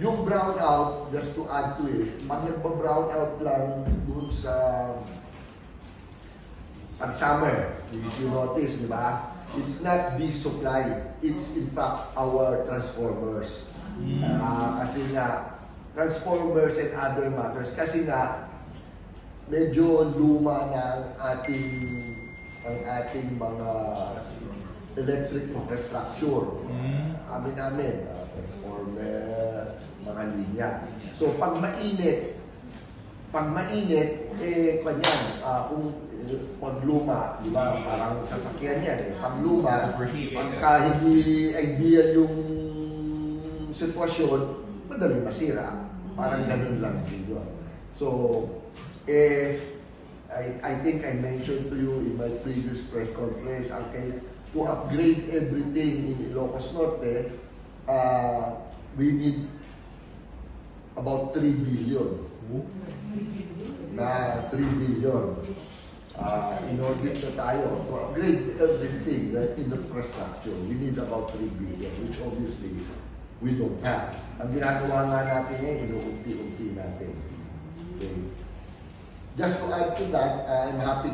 Yung brownout, just to add to it, pag nagpa-brownout lang dun sa pag-summer, if you notice, di ba? It's not the supply, it's in fact our transformers. Kasi nga, transformers and other matters, kasi nga, medyo luma ng ating mga electric infrastructure. Amin, transformer, mga linya. So, pag mainit, kanyan, kung pag luma, di ba, parang sasakyan yan eh. Pag luma, pagka hindi ideal yung sitwasyon, madaling masira. Parang ganun lang din yun. So, I think I mentioned to you in my previous press conference, to upgrade everything in Ilocos Norte, we need about 3 billion. Na 3 billion. In order na tayo to upgrade everything in the infrastructure, we need about 3 billion, which obviously we don't have. Ang ginagawa nga natin ngayon, inuunti-unti natin. Okay. Just to add to that, I'm happy